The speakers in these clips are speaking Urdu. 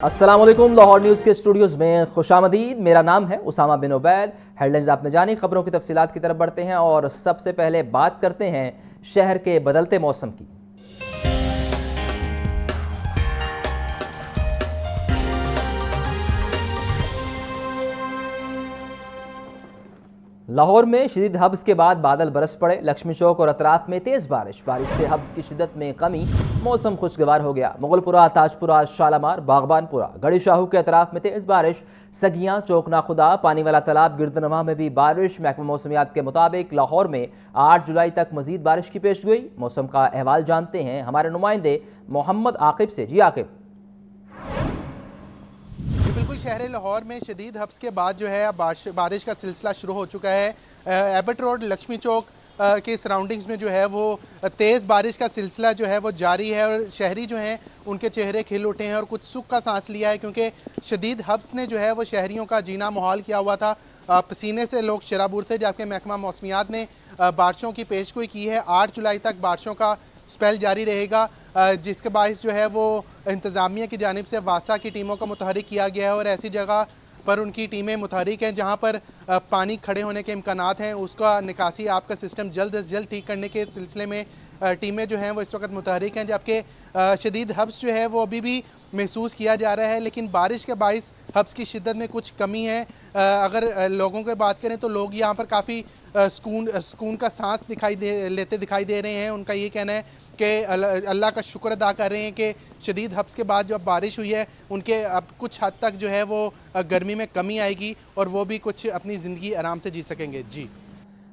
السلام علیکم، لاہور نیوز کے اسٹوڈیوز میں خوش آمدید۔ میرا نام ہے اسامہ بن عبید۔ ہیڈ لائنز آپ نے جانی، خبروں کی تفصیلات کی طرف بڑھتے ہیں اور سب سے پہلے بات کرتے ہیں شہر کے بدلتے موسم کی۔ لاہور میں شدید حبس کے بعد بادل برس پڑے۔ لکشمی چوک اور اطراف میں تیز بارش سے حبس کی شدت میں کمی، موسم خوشگوار ہو گیا۔ مغل پورہ، تاج پورہ، شالامار، باغبان پورہ، گڑھی شاہو کے اطراف میں تیز بارش، سگیاں، چوک ناخدا، پانی والا تالاب، گردنواں میں بھی بارش۔ محکمہ موسمیات کے مطابق لاہور میں 8 جولائی تک مزید بارش کی پیشگوئی۔ موسم کا احوال جانتے ہیں ہمارے نمائندے محمد عاقب سے۔ جی عاقب۔ بالکل، شہر لاہور میں شدید حبس کے بعد جو ہے بارش کا سلسلہ شروع ہو چکا ہے۔ ایبٹ روڈ، لکشمی چوک کے سراؤنڈنگز میں جو ہے وہ تیز بارش کا سلسلہ جو ہے وہ جاری ہے اور شہری جو ہیں ان کے چہرے کھل اٹھے ہیں اور کچھ سکھ کا سانس لیا ہے، کیونکہ شدید حبس نے جو ہے وہ شہریوں کا جینا محال کیا ہوا تھا۔ پسینے سے لوگ شرابور تھے، جبکہ محکمہ موسمیات نے بارشوں کی پیشگوئی کی ہے۔ 8 جولائی تک بارشوں کا سپیل جاری رہے گا، جس کے باعث جو ہے وہ انتظامیہ کی جانب سے واسا کی ٹیموں کو متحرک کیا گیا ہے اور ایسی جگہ پر ان کی ٹیمیں متحرک ہیں جہاں پر پانی کھڑے ہونے کے امکانات ہیں، اس کا نکاسی آپ کا سسٹم جلد از جلد ٹھیک کرنے کے سلسلے میں ٹیمیں جو ہیں وہ اس وقت متحرک ہیں، جبکہ شدید حبس جو ہے وہ ابھی بھی محسوس کیا جا رہا ہے، لیکن بارش کے باعث حبس کی شدت میں کچھ کمی ہے۔ اگر لوگوں کی بات کریں تو لوگ یہاں پر کافی سکون کا سانس لیتے دکھائی دے رہے ہیں۔ ان کا یہ کہنا ہے کہ اللہ کا شکر ادا کر رہے ہیں کہ شدید حبس کے بعد جو اب بارش ہوئی ہے ان کے اب کچھ حد تک جو ہے وہ گرمی میں کمی آئے گی اور وہ بھی کچھ اپنی زندگی آرام سے جی سکیں گے۔ جی،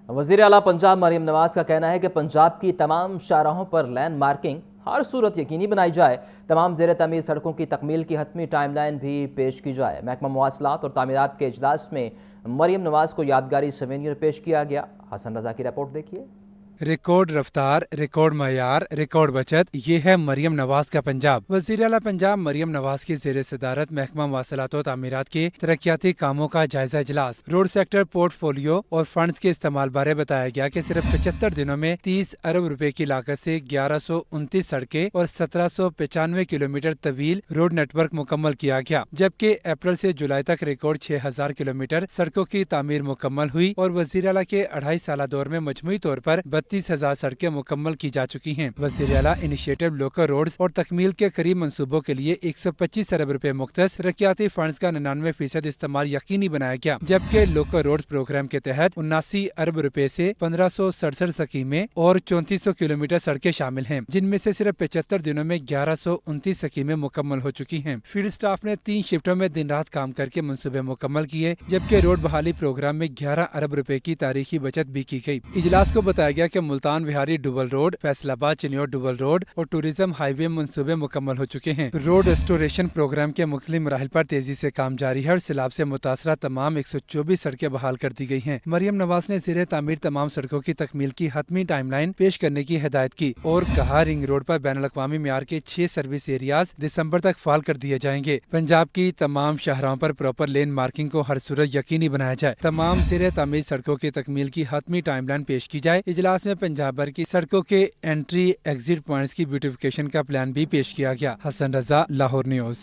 وزیر اعلیٰ پنجاب مریم نواز کا کہنا ہے کہ پنجاب کی تمام شاہراہوں پر لینڈ مارکنگ ہر صورت یقینی بنائی جائے، تمام زیر تعمیر سڑکوں کی تکمیل کی حتمی ٹائم لائن بھی پیش کی جائے۔ محکمہ مواصلات اور تعمیرات کے اجلاس میں مریم نواز کو یادگاری سوینئر پیش کیا گیا۔ حسن رضا کی رپورٹ دیکھیے۔ ریکارڈ رفتار، ریکارڈ معیار، ریکارڈ بچت، یہ ہے مریم نواز کا پنجاب۔ وزیر اعلیٰ پنجاب مریم نواز کی زیر صدارت محکمہ مواصلات و تعمیرات کے ترقیاتی کاموں کا جائزہ اجلاس۔ روڈ سیکٹر پورٹ فولیو اور فنڈز کے استعمال بارے بتایا گیا کہ صرف 75 دنوں میں 30 ارب روپے کی لاگت سے 1129 سڑکیں اور 1795 کلومیٹر طویل روڈ نیٹ ورک مکمل کیا گیا، جبکہ اپریل سے جولائی تک ریکارڈ 6000 کلومیٹر سڑکوں کی تعمیر مکمل ہوئی اور وزیر اعلیٰ کے 2.5 سالہ دور میں مجموعی طور پر 32,000 سڑکیں مکمل کی جا چکی ہیں۔ وزیر اعلیٰ انیشیٹو لوکل روڈز اور تکمیل کے قریب منصوبوں کے لیے 125 ارب روپے مختص، ترقیاتی فنڈز کا 99% استعمال یقینی بنایا گیا، جبکہ لوکل روڈز پروگرام کے تحت 79 ارب روپے سے 1567 سکیمیں اور 3400 کلومیٹر سڑکیں شامل ہیں، جن میں سے صرف 75 دنوں میں 1129 سکیمیں مکمل ہو چکی ہیں۔ فیلڈ سٹاف نے 3 شفٹوں میں دن رات کام کر کے منصوبے مکمل کیے، جبکہ روڈ بحالی پروگرام میں 11 ارب روپے کی تاریخی بچت بھی کی گئی۔ اجلاس کو بتایا گیا کہ ملتان وہاری ڈبل روڈ، فیصل آباد چنیور ڈبل روڈ اور ٹوریزم ہائی وے منصوبے مکمل ہو چکے ہیں۔ روڈ ریسٹوریشن پروگرام کے مختلف مراحل پر تیزی سے کام جاری ہے اور سیلاب سے متاثرہ تمام 124 سڑکیں بحال کر دی گئی ہیں۔ مریم نواز نے زیر تعمیر تمام سڑکوں کی تکمیل کی حتمی ٹائم لائن پیش کرنے کی ہدایت کی اور کہا رنگ روڈ پر بین الاقوامی معیار کے 6 سروس ایریاز دسمبر تک فعال کر دیے جائیں گے۔ پنجاب کی تمام شاہراہوں پر پراپر لین مارکنگ کو ہر صورت یقینی بنایا جائے، تمام زیر تعمیر سڑکوں کی تکمیل کی حتمی ٹائم لائن پیش کی جائے۔ اجلاس میں پنجاب بھر کی سڑکوں کے انٹری ایگزٹ پوائنٹس کی بیوٹیفیکیشن کا پلان بھی پیش کیا گیا۔ حسن رضا، لاہور نیوز۔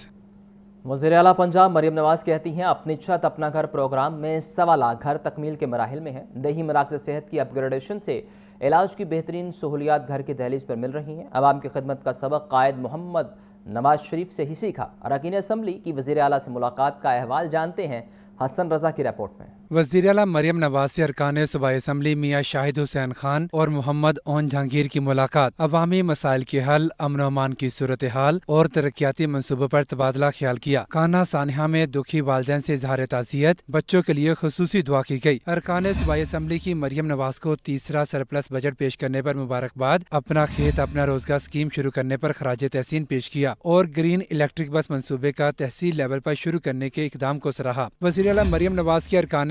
وزیر اعلیٰ پنجاب مریم نواز کہتی ہیں اپنی چھت اپنا گھر پروگرام میں 1.25 لاکھ گھر تکمیل کے مراحل میں ہیں۔ دیہی مراکز صحت کی اپ گریڈیشن سے علاج کی بہترین سہولیات گھر کی دہلیز پر مل رہی ہیں۔ عوام کی خدمت کا سبق قائد محمد نواز شریف سے ہی سیکھا۔ اراکین اسمبلی کی وزیر اعلیٰ سے ملاقات کا احوال جانتے ہیں حسن رضا کی رپورٹ میں۔ وزیر اعلیٰ مریم نواز سے ارکان صوبائی اسمبلی میاں شاہد حسین خان اور محمد اون جہانگیر کی ملاقات۔ عوامی مسائل کے حل، امن و امان کی صورتحال اور ترقیاتی منصوبوں پر تبادلہ خیال کیا۔ کانا سانحہ میں دکھی والدین سے اظہار تعزیت، بچوں کے لیے خصوصی دعا کی گئی۔ ارکان صوبائی اسمبلی کی مریم نواز کو تیسرا سرپلس بجٹ پیش کرنے پر مبارکباد، اپنا کھیت اپنا روزگار اسکیم شروع کرنے پر خراج تحسین پیش کیا اور گرین الیکٹرک بس منصوبے کا تحصیل لیول پر شروع کرنے کے اقدام کو سراہا۔ وزیر اعلیٰ مریم نواز کے ارکان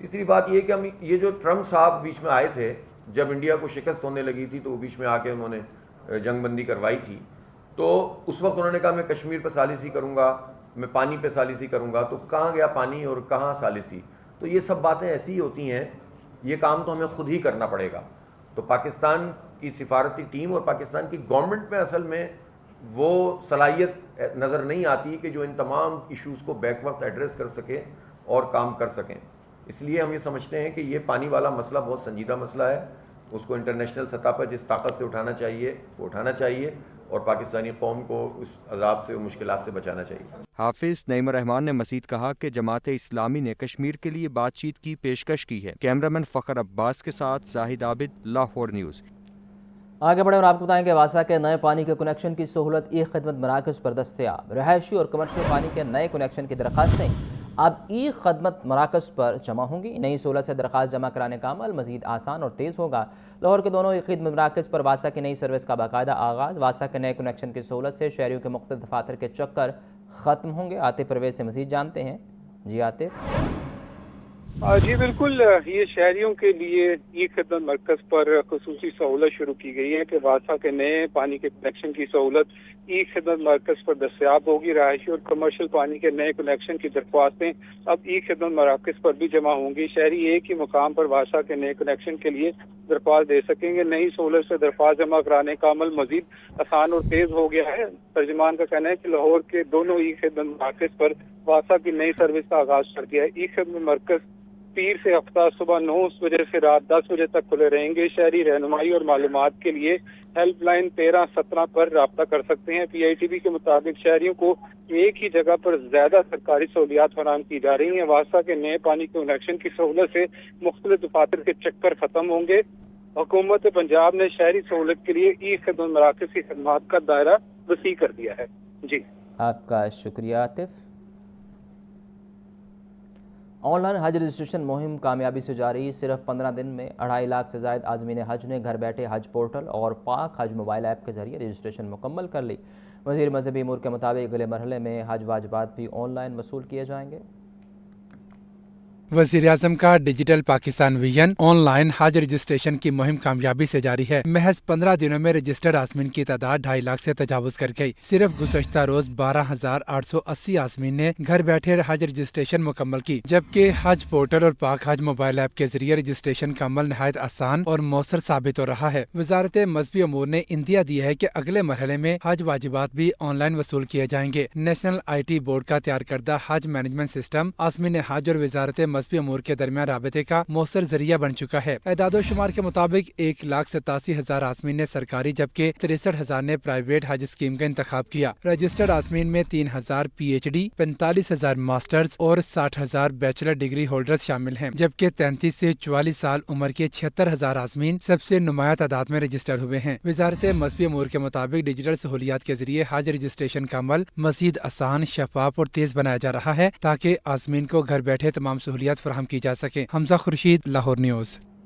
تیسری بات یہ کہ ہم یہ جو ٹرمپ صاحب بیچ میں آئے تھے جب انڈیا کو شکست ہونے لگی تھی تو وہ بیچ میں آ کے انہوں نے جنگ بندی کروائی تھی، تو اس وقت انہوں نے کہا میں کشمیر پہ ثالثی کروں گا، میں پانی پہ ثالثی کروں گا، تو کہاں گیا پانی اور کہاں ثالثی؟ تو یہ سب باتیں ایسی ہی ہوتی ہیں، یہ کام تو ہمیں خود ہی کرنا پڑے گا۔ تو پاکستان کی سفارتی ٹیم اور پاکستان کی گورنمنٹ میں اصل میں وہ صلاحیت نظر نہیں آتی کہ جو ان تمام ایشوز کو بیک وقت ایڈریس کر سکیں اور کام کر سکیں۔ اس لیے ہم یہ سمجھتے ہیں کہ یہ پانی والا مسئلہ بہت سنجیدہ مسئلہ ہے، اس کو انٹرنیشنل سطح پر جس طاقت سے اٹھانا چاہیے وہ اٹھانا چاہیے، اور پاکستانی قوم کو اس عذاب سے اور مشکلات سے بچانا چاہیے۔ حافظ نعیم الرحمان نے مزید کہا کہ جماعت اسلامی نے کشمیر کے لیے بات چیت کی پیشکش کی ہے۔ کیمرامین فخر عباس کے ساتھ زاہد عابد، لاہور نیوز۔ آگے بڑھیں اور آپ کو بتائیں کہ واسا کے نئے پانی کے کنیکشن کی سہولت ای خدمت مراکز پر دستیاب۔ رہائشی اور کمرشل پانی کے نئے کنیکشن کی درخواستیں اب ای خدمت مراکز پر جمع ہوں گی۔ نئی سہولت سے درخواست جمع کرانے کا عمل مزید آسان اور تیز ہوگا۔ لاہور کے دونوں ای خدمت مراکز پر واسا کی نئی سروس کا باقاعدہ آغاز۔ واسا کے نئے کنیکشن کی سہولت سے شہریوں کے مختلف دفاتر کے چکر ختم ہوں گے۔ عاطف پرویز سے مزید جانتے ہیں۔ جی عاطف۔ جی بالکل، یہ شہریوں کے لیے ای خدمت مرکز پر خصوصی سہولت شروع کی گئی ہے کہ واسا کے نئے پانی کے کنیکشن کی سہولت ای خدمت مرکز پر دستیاب ہوگی۔ رہائشی اور کمرشل پانی کے نئے کنیکشن کی درخواستیں اب ای خدمت مراکز پر بھی جمع ہوں گی۔ شہری ایک ہی مقام پر واسا کے نئے کنیکشن کے لیے درخواست دے سکیں گے۔ نئی سہولت سے درخواست جمع کرانے کا عمل مزید آسان اور تیز ہو گیا ہے۔ ترجمان کا کہنا ہے کہ لاہور کے دونوں ای خدمت مراکز پر واسا کی نئی سروس کا آغاز کر دیا ہے۔ ای خدمت مرکز پیر سے ہفتہ صبح 9 بجے سے رات 10 بجے تک کھلے رہیں گے۔ شہری رہنمائی اور معلومات کے لیے ہیلپ لائن 1317 پر رابطہ کر سکتے ہیں۔ پی آئی ٹی بی کے مطابق شہریوں کو ایک ہی جگہ پر زیادہ سرکاری سہولیات فراہم کی جا رہی ہیں۔ واسا کے نئے پانی کے کنیکشن کی سہولت سے مختلف دفاتر کے چکر ختم ہوں گے۔ حکومت پنجاب نے شہری سہولت کے لیے ای خدمت مراکز کی خدمات کا دائرہ وسیع کر دیا ہے۔ جی آپ کا شکریہ Atif. On line Hajj registration مہم کامیابی سے جاری۔ صرف 15 دن میں 2.5 لاکھ سے زائد عازمین حج نے گھر بیٹھے حج پورٹل اور پاک حج موبائل ایپ کے ذریعے رجسٹریشن مکمل کر لی۔ وزیر مذہبی امور کے مطابق اگلے مرحلے میں حج واجبات بھی آن لائن وصول کیے جائیں گے۔ وزیر اعظم کا digital Pakistan vision on line Hajj registration کی مہم کامیابی سے جاری ہے۔ محض 15 دنوں میں رجسٹرڈ عازمین کی تعداد 2.5 لاکھ سے تجاوز کر گئی۔ صرف گزشتہ روز 12,880 عازمین نے گھر بیٹھے حج رجسٹریشن مکمل کی، جبکہ حج پورٹل اور پاک حج موبائل ایپ کے ذریعے رجسٹریشن کا عمل نہایت آسان اور مؤثر ثابت ہو رہا ہے۔ وزارت مذہبی امور نے اندیا دی ہے کہ اگلے مرحلے میں حج واجبات بھی آن لائن وصول کیے جائیں گے۔ نیشنل آئی ٹی بورڈ کا تیار کردہ حج مینجمنٹ سسٹم عازمین حج اور وزارت مذہبی امور کے درمیان رابطے کا مؤثر ذریعہ بن چکا ہے۔ اعداد و شمار کے مطابق 1,87,000 عازمین نے سرکاری جبکہ 63,000 نے پرائیویٹ حج اسکیم کا انتخاب کیا۔ رجسٹرڈ عازمین میں 3,000 پی ایچ ڈی، 45,000 ماسٹرز اور 60,000 بیچلر ڈگری ہولڈرز شامل ہیں، جبکہ 33 سے 44 سال عمر کے 76,000 عازمین سب سے نمایاں تعداد میں رجسٹر ہوئے ہیں۔ وزارت مذہبی امور کے مطابق ڈیجیٹل سہولیات کے ذریعے حج رجسٹریشن کا عمل مزید آسان، شفاف اور تیز بنایا جا رہا ہے تاکہ عازمین کو گھر بیٹھے تمام سہولیات فراہم کی جا سکے۔ حمزہ خورشید، لاہور نیوز۔